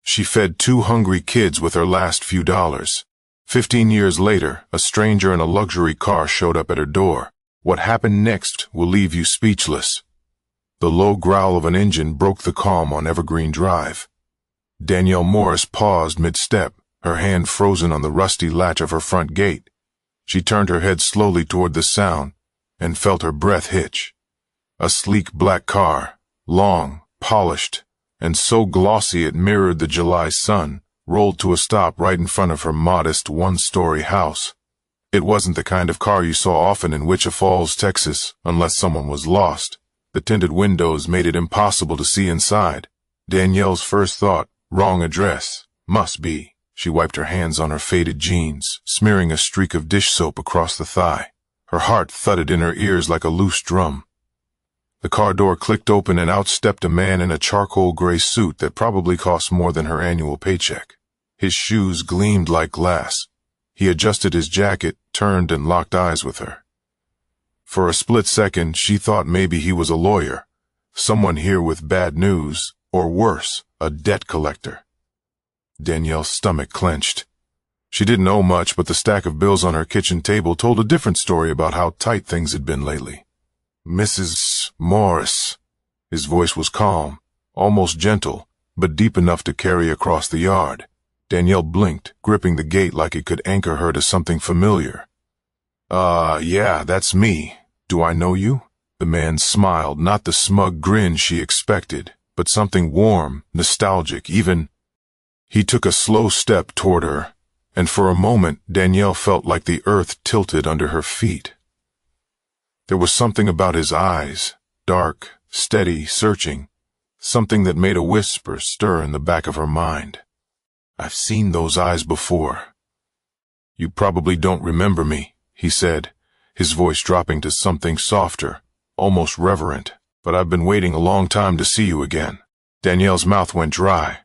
She fed 2 hungry kids with her last few dollars. 15 years later, a stranger in a luxury car showed up at her door. What happened next will leave you speechless. The low growl of an engine broke the calm on Evergreen Drive. Danielle Morris paused mid-step, her hand frozen on the rusty latch of her front gate. She turned her head slowly toward the sound and felt her breath hitch. A sleek black car, long, polished, and so glossy it mirrored the July sun, rolled to a stop right in front of her modest one-story house. It wasn't the kind of car you saw often in Wichita Falls, Texas, unless someone was lost. The tinted windows made it impossible to see inside. Danielle's first thought, wrong address, must be. She wiped her hands on her faded jeans, smearing a streak of dish soap across the thigh. Her heart thudded in her ears like a loose drum. The car door clicked open and out stepped a man in a charcoal gray suit that probably cost more than her annual paycheck. His shoes gleamed like glass. He adjusted his jacket, turned and locked eyes with her. For a split second, she thought maybe he was a lawyer, someone here with bad news, or worse, a debt collector. Danielle's stomach clenched. She didn't owe much, but the stack of bills on her kitchen table told a different story about how tight things had been lately. Mrs. Morris. His voice was calm, almost gentle, but deep enough to carry across the yard. Danielle blinked, gripping the gate like it could anchor her to something familiar. Yeah, that's me. Do I know you? The man smiled, not the smug grin she expected, but something warm, nostalgic, even. He took a slow step toward her, and for a moment Danielle felt like the earth tilted under her feet. There was something about his eyes, dark, steady, searching, something that made a whisper stir in the back of her mind. I've seen those eyes before. You probably don't remember me, he said, his voice dropping to something softer, almost reverent, but I've been waiting a long time to see you again. Danielle's mouth went dry.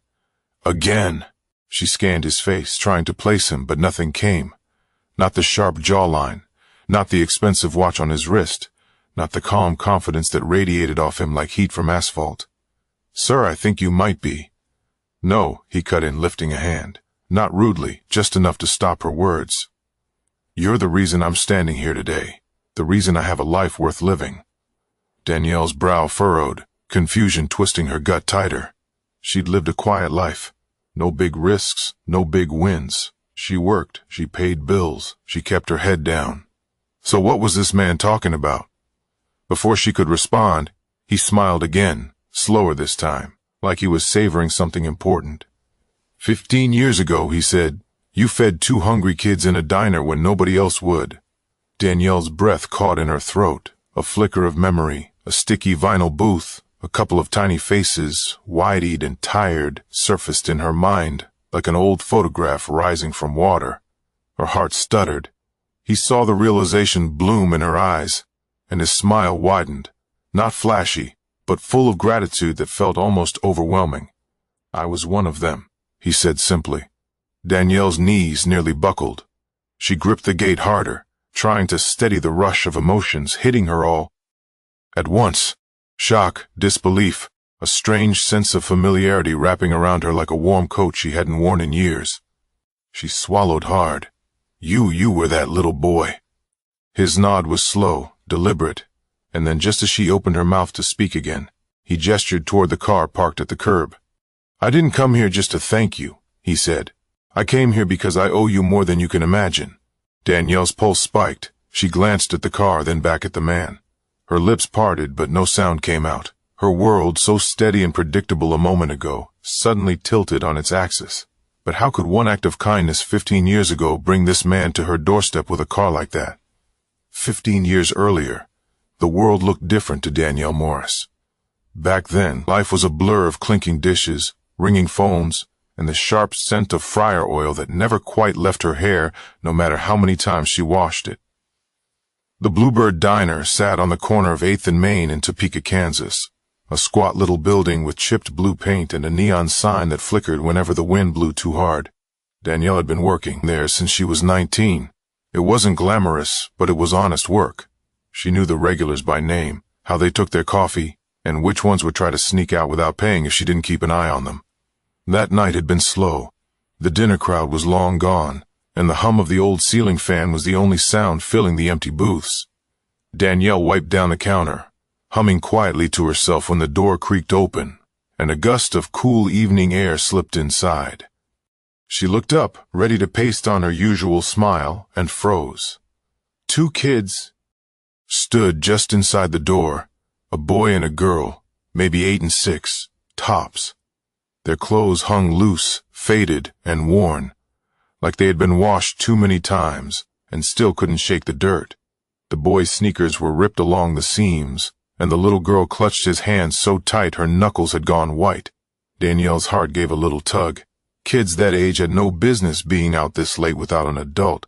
Again. She scanned his face, trying to place him, but nothing came. Not the sharp jawline, not the expensive watch on his wrist, not the calm confidence that radiated off him like heat from asphalt. Sir, I think you might be. No, he cut in, lifting a hand. Not rudely, just enough to stop her words. You're the reason I'm standing here today, the reason I have a life worth living. Danielle's brow furrowed, confusion twisting her gut tighter. She'd lived a quiet life. No big risks, no big wins. She worked, she paid bills, she kept her head down. So what was this man talking about? Before she could respond, he smiled again, slower this time, like he was savoring something important. 15 years ago, he said, you fed 2 hungry kids in a diner when nobody else would. Danielle's breath caught in her throat, a flicker of memory, a sticky vinyl booth, a couple of tiny faces, wide-eyed and tired, surfaced in her mind, like an old photograph rising from water. Her heart stuttered. He saw the realization bloom in her eyes, and his smile widened, not flashy, but full of gratitude that felt almost overwhelming. I was one of them, he said simply. Danielle's knees nearly buckled. She gripped the gate harder, trying to steady the rush of emotions hitting her all at once. Shock, disbelief, a strange sense of familiarity wrapping around her like a warm coat she hadn't worn in years. She swallowed hard. You were that little boy. His nod was slow, deliberate, and then just as she opened her mouth to speak again, he gestured toward the car parked at the curb. I didn't come here just to thank you, he said. I came here because I owe you more than you can imagine. Danielle's pulse spiked. She glanced at the car, then back at the man. Her lips parted, but no sound came out. Her world, so steady and predictable a moment ago, suddenly tilted on its axis. But how could one act of kindness 15 years ago bring this man to her doorstep with a car like that? 15 years earlier, the world looked different to Danielle Morris. Back then, life was a blur of clinking dishes, ringing phones, and the sharp scent of fryer oil that never quite left her hair, no matter how many times she washed it. The Bluebird Diner sat on the corner of 8th and Main in Topeka, Kansas, a squat little building with chipped blue paint and a neon sign that flickered whenever the wind blew too hard. Danielle had been working there since she was 19. It wasn't glamorous, but it was honest work. She knew the regulars by name, how they took their coffee, and which ones would try to sneak out without paying if she didn't keep an eye on them. That night had been slow. The dinner crowd was long gone, and the hum of the old ceiling fan was the only sound filling the empty booths. Danielle wiped down the counter, humming quietly to herself when the door creaked open, and a gust of cool evening air slipped inside. She looked up, ready to paste on her usual smile, and froze. 2 kids stood just inside the door, a boy and a girl, maybe 8 and 6, tops. Their clothes hung loose, faded, and worn, like they had been washed too many times, and still couldn't shake the dirt. The boy's sneakers were ripped along the seams, and the little girl clutched his hand so tight her knuckles had gone white. Danielle's heart gave a little tug. Kids that age had no business being out this late without an adult.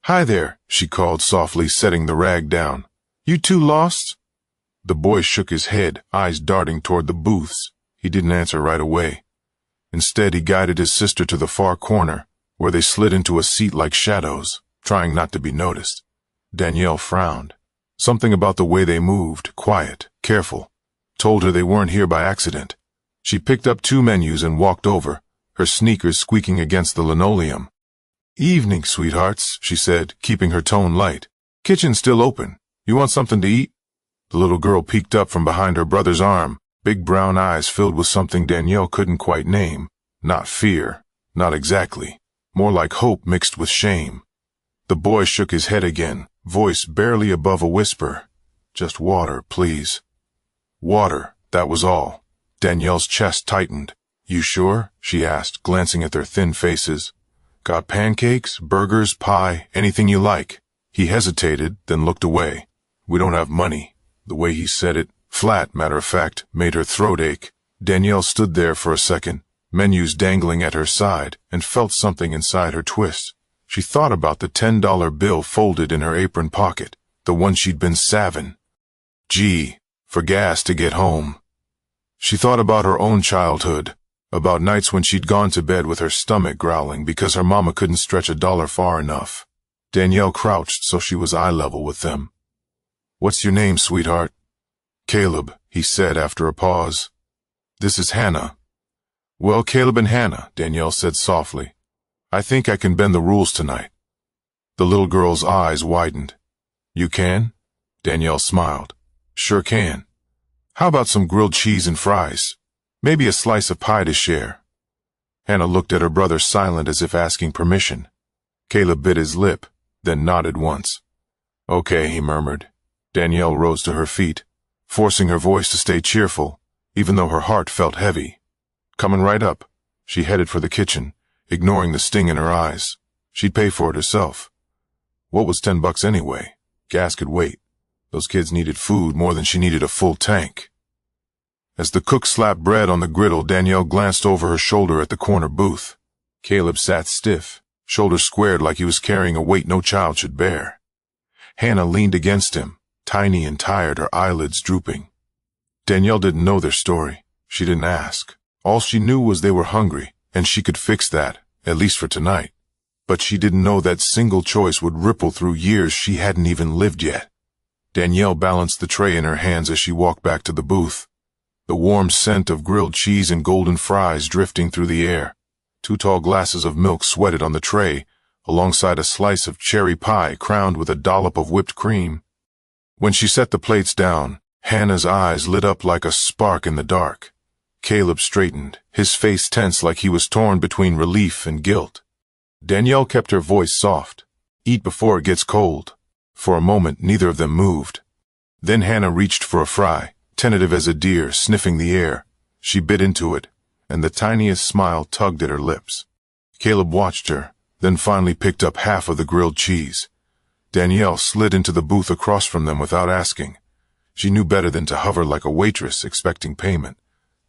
"Hi there," she called softly, setting the rag down. "You 2 lost?" The boy shook his head, eyes darting toward the booths. He didn't answer right away. Instead, he guided his sister to the far corner, where they slid into a seat like shadows, trying not to be noticed. Danielle frowned. Something about the way they moved, quiet, careful, told her they weren't here by accident. She picked up 2 menus and walked over, her sneakers squeaking against the linoleum. "Evening, sweethearts," she said, keeping her tone light. "Kitchen's still open. You want something to eat?" The little girl peeked up from behind her brother's arm, big brown eyes filled with something Danielle couldn't quite name. Not fear, not exactly. More like hope mixed with shame. The boy shook his head again, voice barely above a whisper. "Just water, please." Water, that was all. Danielle's chest tightened. "You sure?" she asked, glancing at their thin faces. "Got pancakes, burgers, pie, anything you like." He hesitated, then looked away. "We don't have money." The way he said it, flat, matter of fact, made her throat ache. Danielle stood there for a second, menus dangling at her side, and felt something inside her twist. She thought about the $10 bill folded in her apron pocket, the one she'd been saving. Gee, for gas to get home. She thought about her own childhood, about nights when she'd gone to bed with her stomach growling because her mama couldn't stretch a dollar far enough. Danielle crouched so she was eye level with them. "What's your name, sweetheart?" "Caleb," he said after a pause. "This is Hannah." "Well, Caleb and Hannah," Danielle said softly. "I think I can bend the rules tonight." The little girl's eyes widened. "You can?" Danielle smiled. "Sure can. How about some grilled cheese and fries? Maybe a slice of pie to share." Hannah looked at her brother, silent as if asking permission. Caleb bit his lip, then nodded once. "Okay," he murmured. Danielle rose to her feet, forcing her voice to stay cheerful, even though her heart felt heavy. Coming right up, she headed for the kitchen, ignoring the sting in her eyes. She'd pay for it herself. What was $10 anyway? Gas could wait. Those kids needed food more than she needed a full tank. As the cook slapped bread on the griddle, Danielle glanced over her shoulder at the corner booth. Caleb sat stiff, shoulders squared like he was carrying a weight no child should bear. Hannah leaned against him, tiny and tired, her eyelids drooping. Danielle didn't know their story. She didn't ask. All she knew was they were hungry, and she could fix that, at least for tonight. But she didn't know that single choice would ripple through years she hadn't even lived yet. Danielle balanced the tray in her hands as she walked back to the booth, the warm scent of grilled cheese and golden fries drifting through the air. 2 tall glasses of milk sweated on the tray, alongside a slice of cherry pie crowned with a dollop of whipped cream. When she set the plates down, Hannah's eyes lit up like a spark in the dark. Caleb straightened, his face tense like he was torn between relief and guilt. Danielle kept her voice soft. "Eat before it gets cold." For a moment, neither of them moved. Then Hannah reached for a fry, tentative as a deer, sniffing the air. She bit into it, and the tiniest smile tugged at her lips. Caleb watched her, then finally picked up half of the grilled cheese. Danielle slid into the booth across from them without asking. She knew better than to hover like a waitress expecting payment.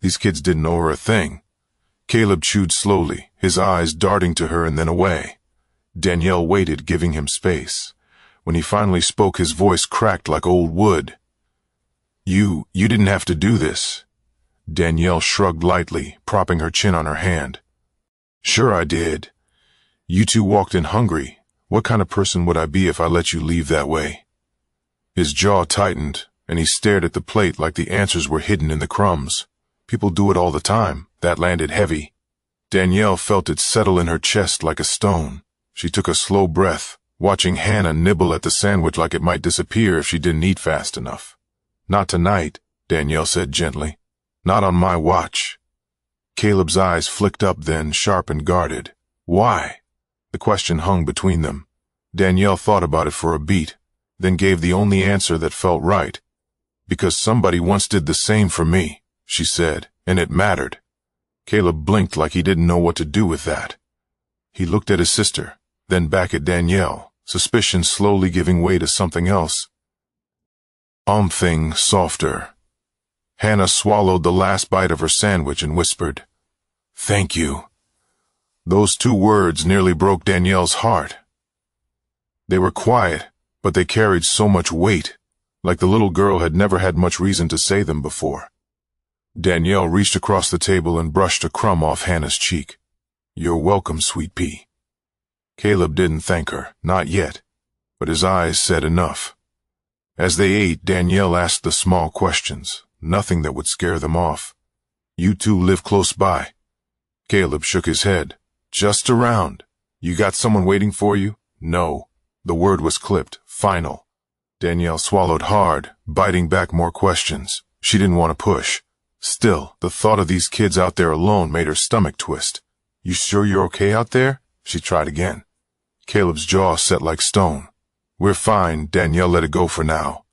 These kids didn't owe her a thing. Caleb chewed slowly, his eyes darting to her and then away. Danielle waited, giving him space. When he finally spoke, his voice cracked like old wood. You didn't have to do this." Danielle shrugged lightly, propping her chin on her hand. "Sure I did. You 2 walked in hungry. What kind of person would I be if I let you leave that way?" His jaw tightened, and he stared at the plate like the answers were hidden in the crumbs. People do it all the time. That landed heavy. Danielle felt it settle in her chest like a stone. She took a slow breath, watching Hannah nibble at the sandwich like it might disappear if she didn't eat fast enough. "Not tonight," Danielle said gently. "Not on my watch." Caleb's eyes flicked up then, sharp and guarded. "Why?" The question hung between them. Danielle thought about it for a beat, then gave the only answer that felt right. "Because somebody once did the same for me," she said, "and it mattered." Caleb blinked like he didn't know what to do with that. He looked at his sister, then back at Danielle, suspicion slowly giving way to something else. Something softer. Hannah swallowed the last bite of her sandwich and whispered, "Thank you." Those two words nearly broke Danielle's heart. They were quiet, but they carried so much weight, like the little girl had never had much reason to say them before. Danielle reached across the table and brushed a crumb off Hannah's cheek. "You're welcome, sweet pea." Caleb didn't thank her, not yet, but his eyes said enough. As they ate, Danielle asked the small questions, nothing that would scare them off. "You two live close by?" Caleb shook his head. "Just around. You got someone waiting for you?" "No." The word was clipped, final. Danielle swallowed hard, biting back more questions. She didn't want to push. Still, the thought of these kids out there alone made her stomach twist. "You sure you're okay out there?" She tried again. Caleb's jaw set like stone. "We're fine." Danielle let it go for now.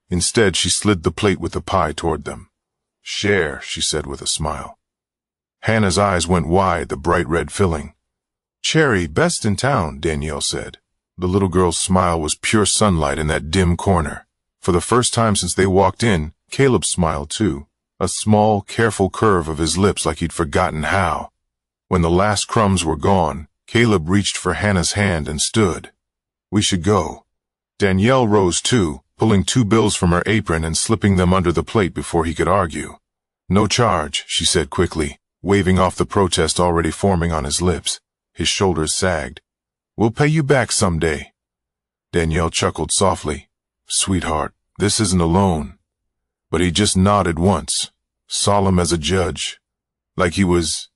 Instead, she slid the plate with the pie toward them. "Share," she said with a smile. Hannah's eyes went wide, the bright red filling. "Cherry, best in town," Danielle said. The little girl's smile was pure sunlight in that dim corner. For the first time since they walked in, Caleb smiled too, a small, careful curve of his lips like he'd forgotten how. When the last crumbs were gone, Caleb reached for Hannah's hand and stood. "We should go." Danielle rose too, pulling 2 bills from her apron and slipping them under the plate before he could argue. "No charge," she said quickly, waving off the protest already forming on his lips. His shoulders sagged. "We'll pay you back someday." Danielle chuckled softly. "Sweetheart, this isn't a loan." But he just nodded once, solemn as a judge, like he was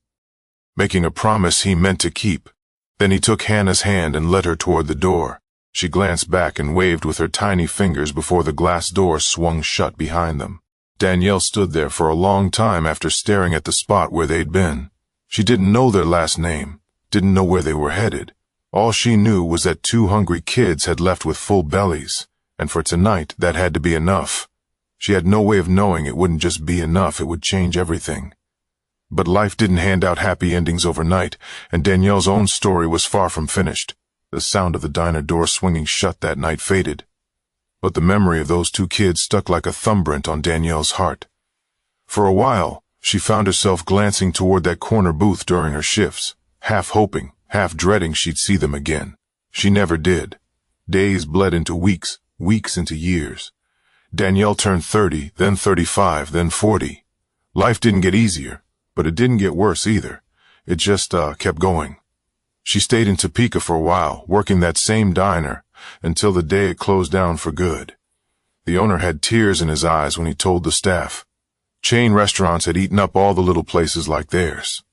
making a promise he meant to keep. Then he took Hannah's hand and led her toward the door. She glanced back and waved with her tiny fingers before the glass door swung shut behind them. Danielle stood there for a long time after staring at the spot where they'd been. She didn't know their last name, didn't know where they were headed. All she knew was that 2 hungry kids had left with full bellies, and for tonight that had to be enough. She had no way of knowing it wouldn't just be enough, it would change everything. But life didn't hand out happy endings overnight, and Danielle's own story was far from finished. The sound of the diner door swinging shut that night faded, but the memory of those 2 kids stuck like a thumbprint on Danielle's heart. For a while, she found herself glancing toward that corner booth during her shifts, half hoping, half dreading she'd see them again. She never did. Days bled into weeks, weeks into years. Danielle turned 30, then 35, then 40. Life didn't get easier, but it didn't get worse either. It just kept going. She stayed in Topeka for a while, working that same diner, until the day it closed down for good. The owner had tears in his eyes when he told the staff. Chain restaurants had eaten up all the little places like theirs.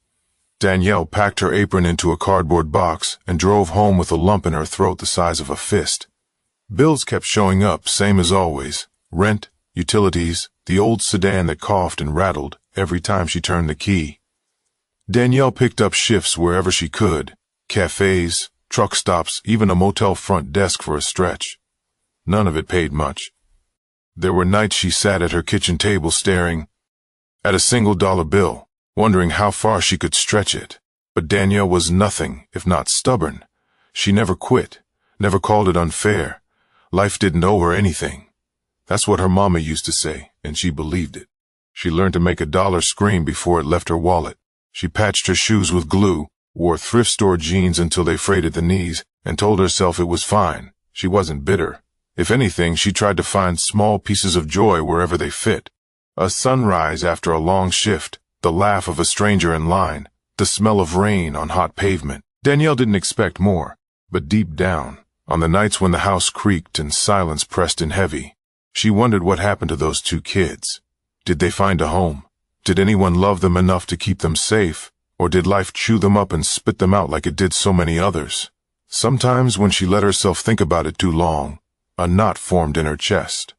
Danielle packed her apron into a cardboard box and drove home with a lump in her throat the size of a fist. Bills kept showing up, same as always. Rent, utilities, the old sedan that coughed and rattled every time she turned the key. Danielle picked up shifts wherever she could. Cafes, truck stops, even a motel front desk for a stretch. None of it paid much. There were nights she sat at her kitchen table staring at a $1 bill, wondering how far she could stretch it. But Danielle was nothing if not stubborn. She never quit, never called it unfair. Life didn't owe her anything. That's what her mama used to say, and she believed it. She learned to make $1 scream before it left her wallet. She patched her shoes with glue, wore thrift store jeans until they frayed at the knees, and told herself it was fine. She wasn't bitter. If anything, she tried to find small pieces of joy wherever they fit. A sunrise after a long shift, the laugh of a stranger in line, the smell of rain on hot pavement. Danielle didn't expect more, but deep down, on the nights when the house creaked and silence pressed in heavy, she wondered what happened to those 2 kids. Did they find a home? Did anyone love them enough to keep them safe? Or did life chew them up and spit them out like it did so many others? Sometimes when she let herself think about it too long, a knot formed in her chest.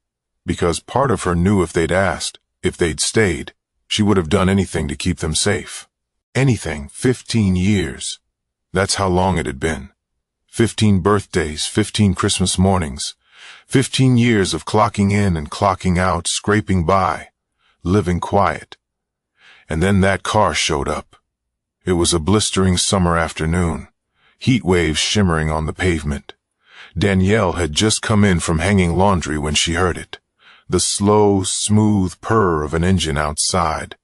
Because part of her knew if they'd asked, if they'd stayed, she would have done anything to keep them safe. Anything. 15 years. That's how long it had been. 15 birthdays, 15 Christmas mornings, 15 years of clocking in and clocking out, scraping by, living quiet. And then that car showed up. It was a blistering summer afternoon, heat waves shimmering on the pavement. Danielle had just come in from hanging laundry when she heard it. The slow, smooth purr of an engine outside.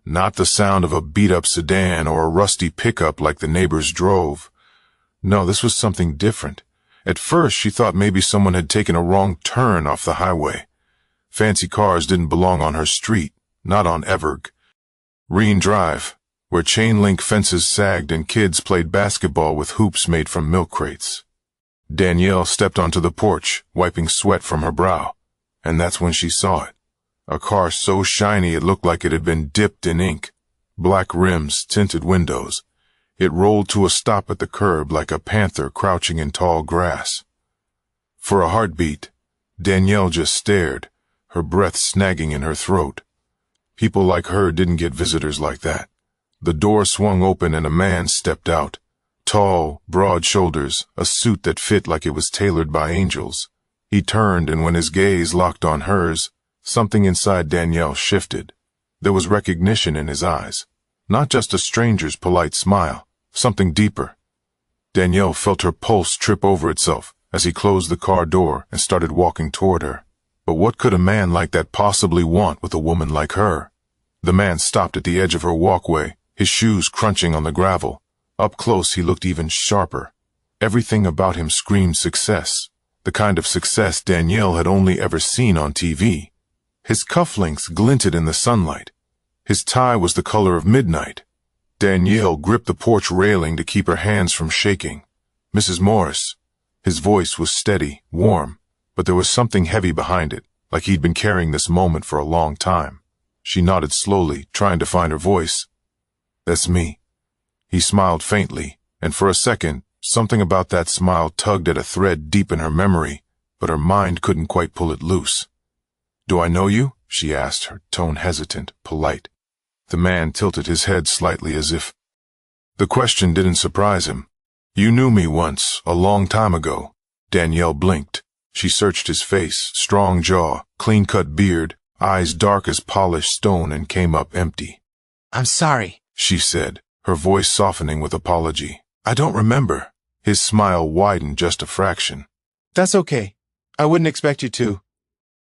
Not the sound of a beat-up sedan or a rusty pickup like the neighbors drove. No, this was something different. At first, she thought maybe someone had taken a wrong turn off the highway. Fancy cars didn't belong on her street, not on Everg. Reen Drive, where chain-link fences sagged and kids played basketball with hoops made from milk crates. Danielle stepped onto the porch, wiping sweat from her brow, and that's when she saw it. A car so shiny it looked like it had been dipped in ink. Black rims, tinted windows. It rolled to a stop at the curb like a panther crouching in tall grass. For a heartbeat, Danielle just stared, her breath snagging in her throat. People like her didn't get visitors like that. The door swung open and a man stepped out. Tall, broad shoulders, a suit that fit like it was tailored by angels. He turned, and when his gaze locked on hers, something inside Danielle shifted. There was recognition in his eyes. Not just a stranger's polite smile, something deeper. Danielle felt her pulse trip over itself as he closed the car door and started walking toward her. But what could a man like that possibly want with a woman like her? The man stopped at the edge of her walkway, his shoes crunching on the gravel. Up close he looked even sharper. Everything about him screamed success, the kind of success Danielle had only ever seen on TV. His cufflinks glinted in the sunlight. His tie was the color of midnight. Danielle gripped the porch railing to keep her hands from shaking. Mrs. Morris. His voice was steady, warm, but there was something heavy behind it, like he'd been carrying this moment for a long time. She nodded slowly, trying to find her voice. That's me. He smiled faintly, and for a second, something about that smile tugged at a thread deep in her memory, but her mind couldn't quite pull it loose. Do I know you? She asked, her tone hesitant, polite. The man tilted his head slightly as if. The question didn't surprise him. You knew me once, a long time ago. Danielle blinked. She searched his face, strong jaw, clean-cut beard, eyes dark as polished stone, and came up empty. I'm sorry, she said, her voice softening with apology. I don't remember. His smile widened just a fraction. That's okay. I wouldn't expect you to.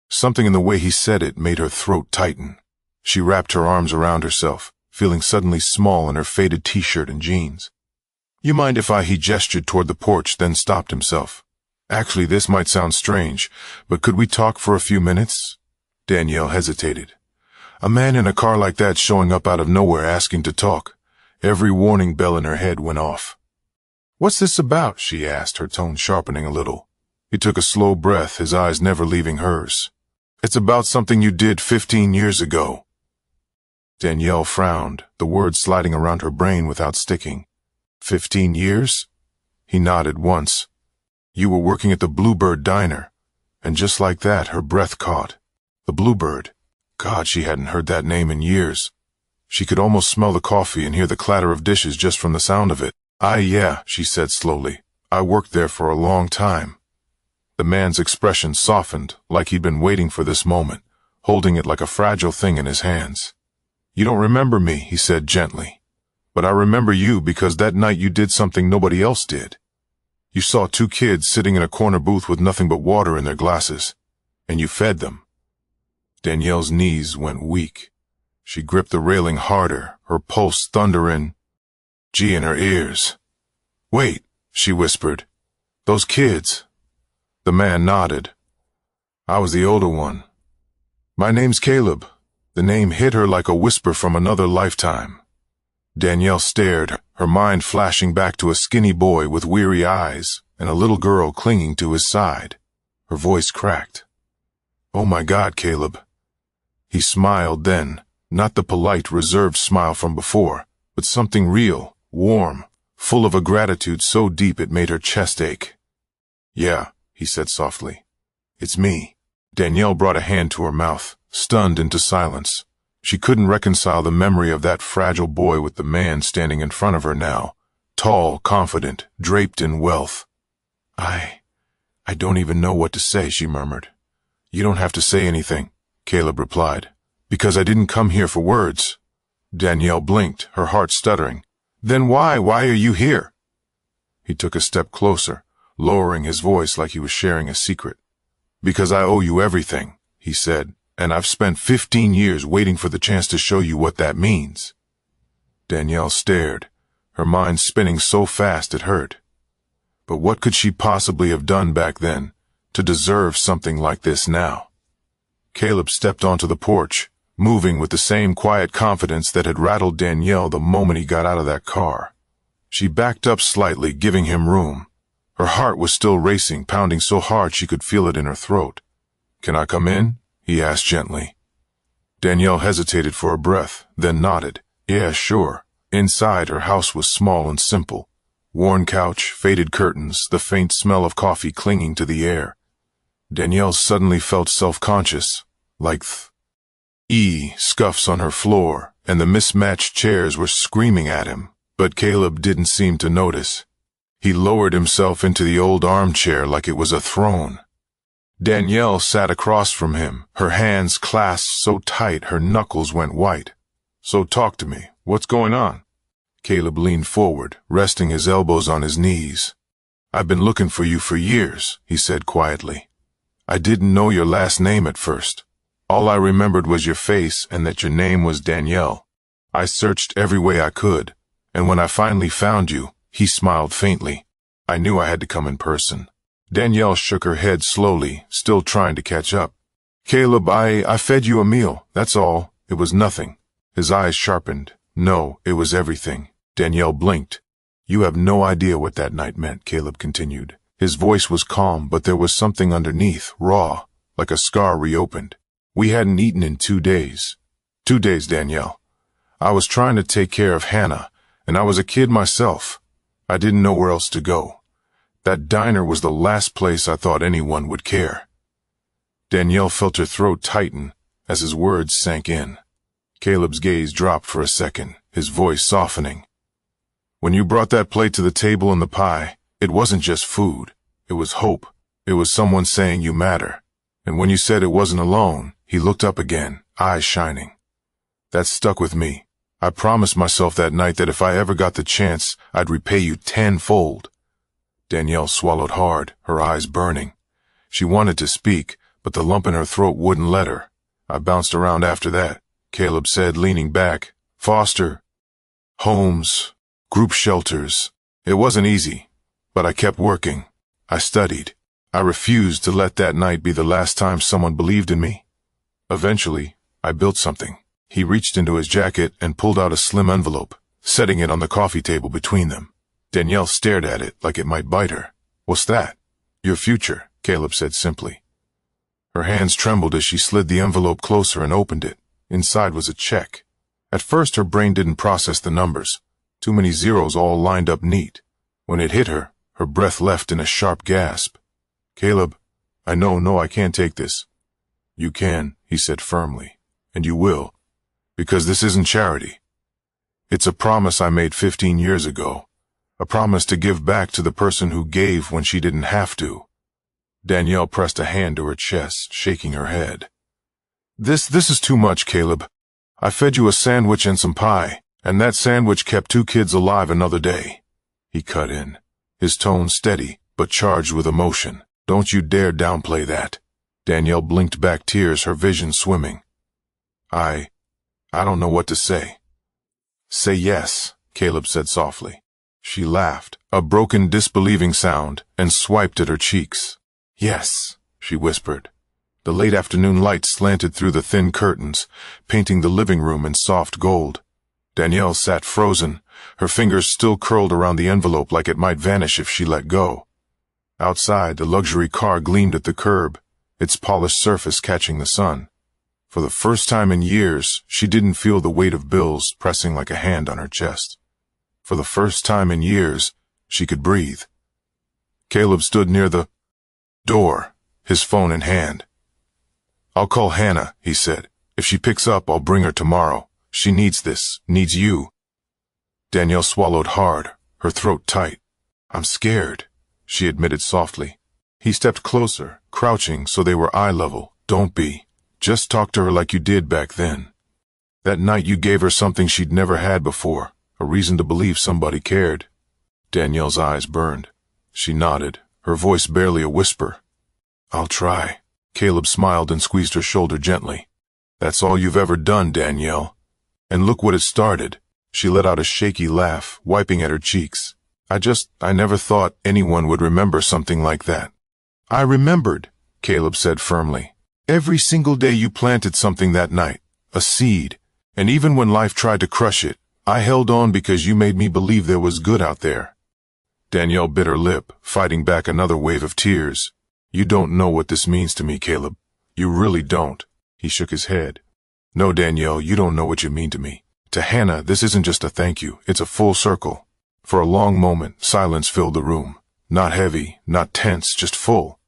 Something in the way he said it made her throat tighten. She wrapped her arms around herself, feeling suddenly small in her faded t-shirt and jeans. You mind if he gestured toward the porch, then stopped himself. Actually, this might sound strange, but could we talk for a few minutes? Danielle hesitated. A man in a car like that showing up out of nowhere asking to talk. Every warning bell in her head went off. What's this about? She asked, her tone sharpening a little. He took a slow breath, his eyes never leaving hers. It's about something you did 15 years ago. Danielle frowned, the words sliding around her brain without sticking. 15 years? He nodded once. You were working at the Bluebird Diner. And just like that, her breath caught. The Bluebird. God, she hadn't heard that name in years. She could almost smell the coffee and hear the clatter of dishes just from the sound of it. Yeah, she said slowly. I worked there for a long time. The man's expression softened, like he'd been waiting for this moment, holding it like a fragile thing in his hands. You don't remember me, he said gently. But I remember you because that night you did something nobody else did. You saw two kids sitting in a corner booth with nothing but water in their glasses, and you fed them. Danielle's knees went weak. She gripped the railing harder, her pulse thundering. Gee, in her ears. Wait, she whispered. Those kids. The man nodded. I was the older one. My name's Caleb. The name hit her like a whisper from another lifetime. Danielle stared, her mind flashing back to a skinny boy with weary eyes and a little girl clinging to his side. Her voice cracked. Oh my God, Caleb. He smiled then, not the polite, reserved smile from before, but something real, warm, full of a gratitude so deep it made her chest ache. "Yeah," he said softly. "It's me." Danielle brought a hand to her mouth, stunned into silence. She couldn't reconcile the memory of that fragile boy with the man standing in front of her now, tall, confident, draped in wealth. I don't even know what to say," she murmured. "You don't have to say anything," Caleb replied, "because I didn't come here for words." Danielle blinked, her heart stuttering. "Then why are you here?" He took a step closer, lowering his voice like he was sharing a secret. "Because I owe you everything," he said, "and I've spent 15 years waiting for the chance to show you what that means." Danielle stared, her mind spinning so fast it hurt. But what could she possibly have done back then to deserve something like this now? Caleb stepped onto the porch, moving with the same quiet confidence that had rattled Danielle the moment he got out of that car. She backed up slightly, giving him room. Her heart was still racing, pounding so hard she could feel it in her throat. "Can I come in?" he asked gently. Danielle hesitated for a breath, then nodded. "Yeah, sure." Inside, her house was small and simple. Worn couch, faded curtains, the faint smell of coffee clinging to the air. Danielle suddenly felt self-conscious, like scuffs on her floor, and the mismatched chairs were screaming at him, but Caleb didn't seem to notice. He lowered himself into the old armchair like it was a throne. Danielle sat across from him, her hands clasped so tight her knuckles went white. "So talk to me. What's going on?" Caleb leaned forward, resting his elbows on his knees. "I've been looking for you for years," he said quietly. "I didn't know your last name at first. All I remembered was your face and that your name was Danielle. I searched every way I could, and when I finally found you," he smiled faintly, "I knew I had to come in person." Danielle shook her head slowly, still trying to catch up. "Caleb, I fed you a meal, that's all. It was nothing." His eyes sharpened. "No, it was everything." Danielle blinked. "You have no idea what that night meant," Caleb continued. His voice was calm, but there was something underneath, raw, like a scar reopened. "We hadn't eaten in 2 days. 2 days, Danielle. I was trying to take care of Hannah, and I was a kid myself. I didn't know where else to go. That diner was the last place I thought anyone would care." Danielle felt her throat tighten as his words sank in. Caleb's gaze dropped for a second, his voice softening. "When you brought that plate to the table and the pie, it wasn't just food. It was hope. It was someone saying you matter. And when you said it wasn't alone," he looked up again, eyes shining. "That stuck with me. I promised myself that night that if I ever got the chance, I'd repay you tenfold." Danielle swallowed hard, her eyes burning. She wanted to speak, but the lump in her throat wouldn't let her. "I bounced around after that," Caleb said, leaning back. "Foster homes, group shelters. It wasn't easy, but I kept working. I studied. I refused to let that night be the last time someone believed in me. Eventually, I built something." He reached into his jacket and pulled out a slim envelope, setting it on the coffee table between them. Danielle stared at it like it might bite her. "What's that?" "Your future," Caleb said simply. Her hands trembled as she slid the envelope closer and opened it. Inside was a check. At first her brain didn't process the numbers. Too many zeros all lined up neat. When it hit her, her breath left in a sharp gasp. "Caleb, no, I can't take this." "You can," he said firmly, "and you will, because this isn't charity. It's a promise I made 15 years ago, a promise to give back to the person who gave when she didn't have to." Danielle pressed a hand to her chest, shaking her head. This is too much, Caleb. I fed you a sandwich and some pie, and that sandwich kept 2 kids alive another day." He cut in, his tone steady, but charged with emotion. "Don't you dare downplay that." Danielle blinked back tears, her vision swimming. I don't know what to say." "Say yes," Caleb said softly. She laughed, a broken, disbelieving sound, and swiped at her cheeks. "Yes," she whispered. The late afternoon light slanted through the thin curtains, painting the living room in soft gold. Danielle sat frozen, her fingers still curled around the envelope like it might vanish if she let go. Outside, the luxury car gleamed at the curb, its polished surface catching the sun. For the first time in years, she didn't feel the weight of bills pressing like a hand on her chest. For the first time in years, she could breathe. Caleb stood near the door, his phone in hand. "I'll call Hannah," he said. "If she picks up, I'll bring her tomorrow. She needs this, needs you." Danielle swallowed hard, her throat tight. "I'm scared," she admitted softly. He stepped closer, crouching so they were eye level. "Don't be. Just talk to her like you did back then. That night you gave her something she'd never had before, a reason to believe somebody cared." Danielle's eyes burned. She nodded, her voice barely a whisper. "I'll try." Caleb smiled and squeezed her shoulder gently. "That's all you've ever done, Danielle. And look what it started." She let out a shaky laugh, wiping at her cheeks. I never thought anyone would remember something like that." "I remembered," Caleb said firmly. "Every single day you planted something that night, a seed, and even when life tried to crush it, I held on because you made me believe there was good out there." Danielle bit her lip, fighting back another wave of tears. "You don't know what this means to me, Caleb. You really don't." He shook his head. "No, Danielle, you don't know what you mean to me. To Hannah, this isn't just a thank you, it's a full circle." For a long moment, silence filled the room. Not heavy, not tense, just full.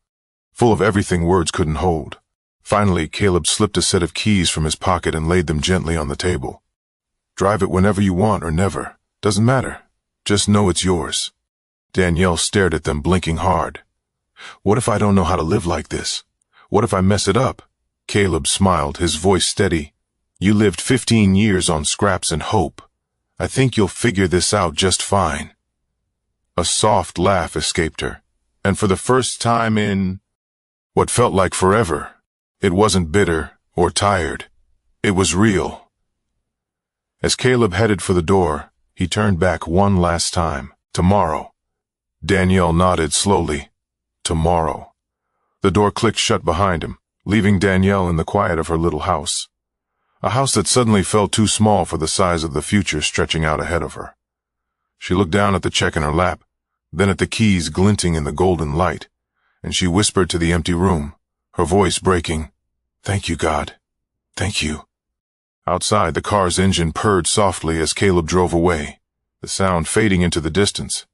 Full of everything words couldn't hold. Finally, Caleb slipped a set of keys from his pocket and laid them gently on the table. "Drive it whenever you want or never. Doesn't matter. Just know it's yours." Danielle stared at them, blinking hard. "What if I don't know how to live like this? What if I mess it up?" Caleb smiled, his voice steady. "You lived 15 years on scraps and hope. I think you'll figure this out just fine." A soft laugh escaped her, and for the first time in what felt like forever, it wasn't bitter or tired. It was real. As Caleb headed for the door, he turned back one last time. "Tomorrow." Danielle nodded slowly. "Tomorrow." The door clicked shut behind him, leaving Danielle in the quiet of her little house. A house that suddenly felt too small for the size of the future stretching out ahead of her. She looked down at the check in her lap, then at the keys glinting in the golden light, and she whispered to the empty room, her voice breaking, "Thank you, God. Thank you." Outside, the car's engine purred softly as Caleb drove away, the sound fading into the distance,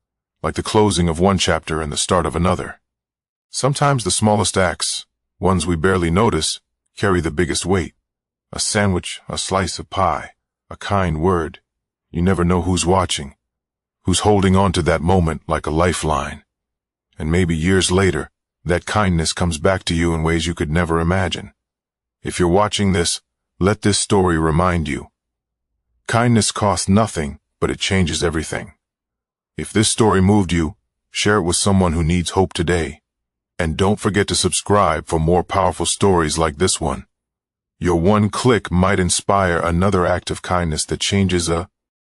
like the closing of one chapter and the start of another. Sometimes the smallest acts, ones we barely notice, carry the biggest weight. A sandwich, a slice of pie, a kind word. You never know who's watching, who's holding on to that moment like a lifeline. And maybe years later, that kindness comes back to you in ways you could never imagine. If you're watching this, let this story remind you. Kindness costs nothing, but it changes everything. If this story moved you, share it with someone who needs hope today. And don't forget to subscribe for more powerful stories like this one. Your one click might inspire another act of kindness that changes a